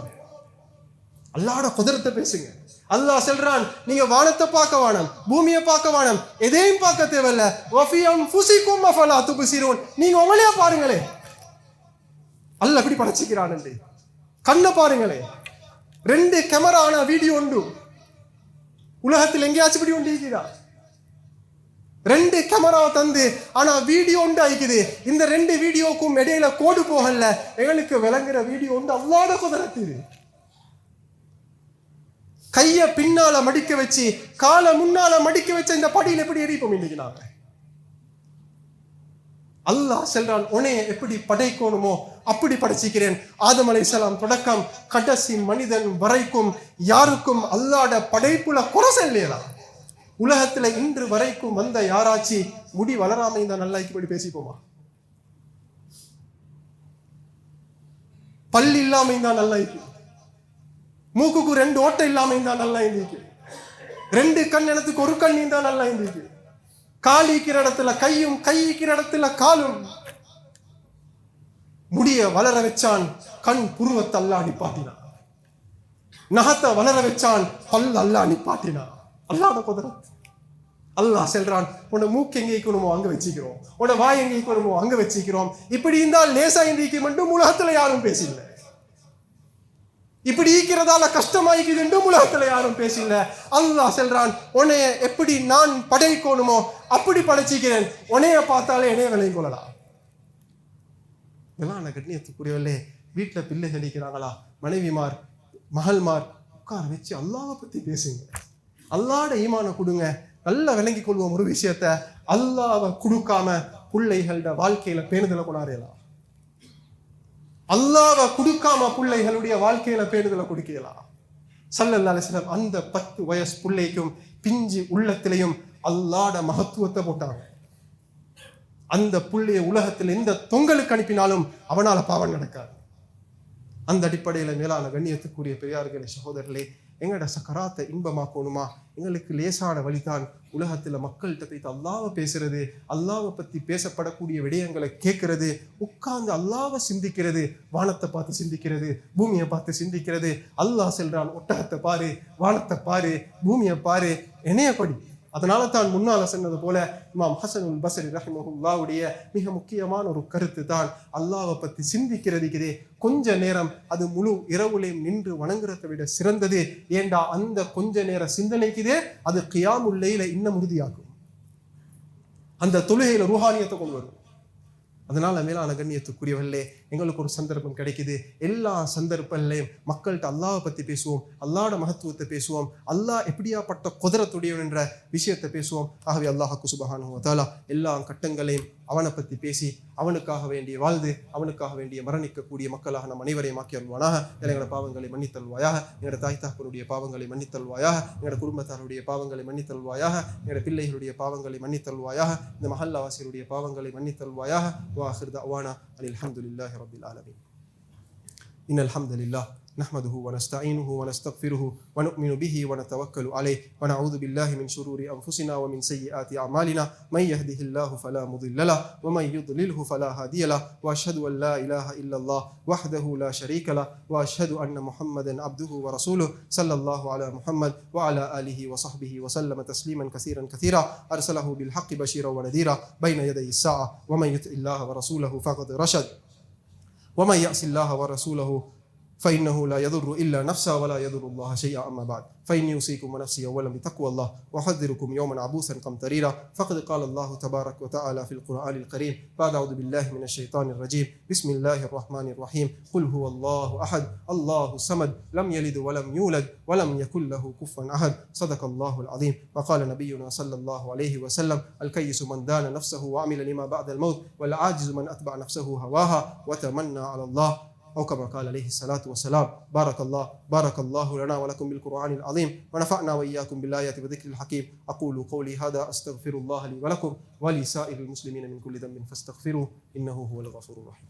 Speaker 1: அல்லாஹ்வோட குதிரத்தை பேசுங்க. அல்லாஹ் சொல்றான், நீங்க வானத்தை பார்க்க வேணாம், பூமியை பார்க்க வேணாம், எதையும் பார்க்க தேவையில்ல. வஃபி அன்ஃபுஸிகும் அஃபலா துப்சிரூன், நீங்க உங்களையே பாருங்களே. அல்லாஹ் எப்படி படைச்சிக்கிறான், கண்ணை பாருங்களே. 2 கேமரா ஆனா வீடியோ உண்டு. உலகத்தில் எங்கேயாச்சும் இப்படி உண்டு இருக்கிறா? 2 கேமராவை தந்து ஆனா வீடியோ உண்டு ஆயிக்குது. இந்த 2 வீடியோக்கும் இடையில கோடு போகல. எங்களுக்கு விளங்குற வீடியோ உண்டு. அல்லாஹ்வோட குதிரத்து. கைய பின்னால மடிக்க வச்சு காலை முன்னால மடிக்க வச்ச இந்த படியில் எப்படி எரிப்போம் இன்னைக்கு நாங்க? அல்லாஹ் சொல்றான், உன்னைய எப்படி படைக்கணுமோ அப்படி படைச்சிக்கிறேன். ஆதம் அலைஹிஸ்ஸலாம் தொடக்கம் கடைசி மனிதன் வரைக்கும் யாருக்கும் அல்லாஹ்வோட படைப்புல குறை இல்லையா? உலகத்துல இன்று வரைக்கும் வந்த யாராச்சி முடி வளராம இந்த நல்லா இப்படி பேசிப்போமா? பல்லு இல்லாம இருந்தா நல்லா இருக்கு, மூக்குக்கு 2 ஓட்டை இல்லாம இருந்தா நல்லா இருந்துச்சு, 2 கண் எனக்கு ஒரு கண் இருந்தா நல்லா இருந்துச்சு, கால் ஈக்கிற இடத்துல கையும் கை ஈக்கிற இடத்துல காலும். முடிய வளர வச்சான், கண் புருவத்தை அல்லாஹ் நிப்பாட்டினான். நகத்தை வளர வச்சான், பல் அல்லாஹ் நிப்பாட்டினான். அல்லாஹ்வோட குதிரத். அல்லாஹ் சொல்றான், உன்னை மூக்கு எங்க வைக்கணுமோ அங்க வச்சுக்கிறோம், உன்னை வாய் எங்க வைக்கணுமோ அங்க வச்சுக்கிறோம். இப்படி இருந்தால் லேசா இன்றைக்கு மட்டும் உலகத்துல யாரும் பேசல. இப்படி ஈக்கிறதால கஷ்டமாயிக்குது என்று உலகத்துல யாரும் பேசல. அல்லாஹ் சொல்றான், உன்னைய எப்படி நான் படைக்கணுமோ அப்படி படைச்சிக்கிறேன், உன்னைய பார்த்தாலே என்னைய விளங்கி கொள்ளலாம். இதெல்லாம் கண்ணியத்துக்குரியவர்களே, வீட்டுல பிள்ளைகள் இருக்கிறாங்களா, மனைவிமார் மகள்மார் உட்கார வச்சு அல்லாஹ்வை பத்தி பேசுங்க. அல்லாஹ்ட ஈமான கொடுங்க. நல்லா விளங்கி கொள்வோம் ஒரு விஷயத்த, அல்லாஹ்வை கொடுக்காம பிள்ளைகளோட வாழ்க்கையில பேணுதலை கொண்டாடலாம். அல்லாஹ்வை கொடுக்காம பிள்ளைகளுடைய வாழ்க்கையில பேணுதலை கொடுக்கலாம். ஸல்லல்லாஹு அலைஹி வஸல்லம் அந்த 10 வயசு பிள்ளைக்கும் பிஞ்சு உள்ளத்திலையும் அல்லாஹ்ட மகத்துவத்தை போட்டாங்க. அந்த புள்ளைய உலகத்தில் எந்த தொங்கலுக்கு அனுப்பினாலும் அவனால பாவம் நடக்காது. அந்த அடிப்படையில மேலான கண்ணியத்துக்குரிய பெரியார்களே, சகோதரர்களே, எங்களோட சக்கராத்தை இன்பமாக்கணுமா? எங்களுக்கு லேசான வழிதான் உலகத்துல மக்கள்கிட்ட போய் அல்லாஹ்வை பேசுறது, அல்லாஹ்வை பத்தி பேசப்படக்கூடிய விடயங்களை கேட்கறது, உட்கார்ந்து அல்லாஹ்வை சிந்திக்கிறது, வானத்தை பார்த்து சிந்திக்கிறது, பூமியை பார்த்து சிந்திக்கிறது. அல்லாஹ் சொல்றான், ஒட்டகத்தை பாரு, வானத்தை பாரு, பூமியை பாரு, என்னைய படி. அதனால தான் முன்னால சொன்னது போல இமாம் ஹசனுல் பஸ்ரி ரஹிமஹுல்லாவுடைய மிக முக்கியமான ஒரு கருத்து தான், அல்லாஹ்வை பத்தி சிந்திக்கிறதுக்குதே கொஞ்ச நேரம் அது முழு இரவுலையும் நின்று வணங்குறதை விட சிறந்தது. ஏண்டா அந்த கொஞ்ச நேர சிந்தனைக்குதே அது கியாமுல் லைல இன்னும் உறுதியாகும். அந்த தொழுகையில ரூஹானியத்தை கொண்டு வரும். அதனால மேலான கண்ணியத்துக்குரியவர்களே, எங்களுக்கு ஒரு சந்தர்ப்பம் கிடைக்குது. எல்லா சந்தர்ப்பங்களையும் மக்கள்கிட்ட அல்லாஹ்வை பத்தி பேசுவோம், அல்லாஹ்வோட மகத்துவத்தை பேசுவோம், அல்லாஹ் எப்படியாப்பட்ட குதிரத்துடையவன் என்ற விஷயத்தை பேசுவோம். ஆகவே அல்லாஹ்வுக்கு சுப்ஹானஹு வ தஆலா எல்லா கட்டங்களையும் அவனை பத்தி பேசி அவனுக்காக வேண்டிய வாழ்ந்து அவனுக்காக வேண்டிய மரணிக்கக்கூடிய மக்களாக நம் அனைவரையும் ஆக்கி அருள்வானாக. எங்களோட பாவங்களை மன்னித்தல்வாயாக, எங்களோட தாய் தகப்பனுடைய பாவங்களை மன்னித்தல்வாயாக, எங்களோட குடும்பத்தாருடைய பாவங்களை மன்னித்தல்வாயாக, எங்களோட பிள்ளைகளுடைய பாவங்களை மன்னித்தல்வாயாக, இந்த மஹல்லாவாசிகளுடைய பாவங்களை மன்னித்தல்வாயாக. وآخر دعوانا أن الحمد لله رب العالمين. إن الحمد لله نحمده ونستعينه ونستغفره ونؤمن به ونتوكل عليه ونعوذ بالله من شرور أنفسنا ومن سيئات أعمالنا. من يهده الله فلا مضل له ومن يضلله فلا هادي له. وأشهد أن لا إله إلا الله وحده لا شريك له وأشهد أن محمدا عبده ورسوله صلى الله على محمد وعلى آله وصحبه وسلم تسليما كثيرا كثيرا. أرسله بالحق بشيرا ونذيرا بين يدي الساعة. ومن يطع الله ورسوله فقد رشد ومن يعص الله ورسوله فإنه لا يضر إلا نفسه ولا يضر الله شيئا. أما بعد فإني أوصيكم ونفسي أولا بتقوى الله وأحذركم يوما عبوسا قمطريرا. فقد قال الله تبارك وتعالى في القرآن الكريم بعد أعوذ بالله من الشيطان الرجيم بسم الله الرحمن الرحيم قل هو الله أحد الله الصمد لم يلد ولم يولد ولم يكن له كفوا أحد. صدق الله العظيم. وقال نبينا صلى الله عليه وسلم الكيس من دان نفسه وعمل لما بعد الموت والعاجز من أتبع نفسه هواها وتمنى على الله أو كما قال عليه الصلاة والسلام. بارك الله لنا ولكم بالقرآن العظيم ونفعنا وإياكم بالآيات وذكر الحكيم. أقول قولي هذا أستغفر الله لي ولكم ولسائر المسلمين من كل ذنب فاستغفروه إنه هو الغفور الرحيم.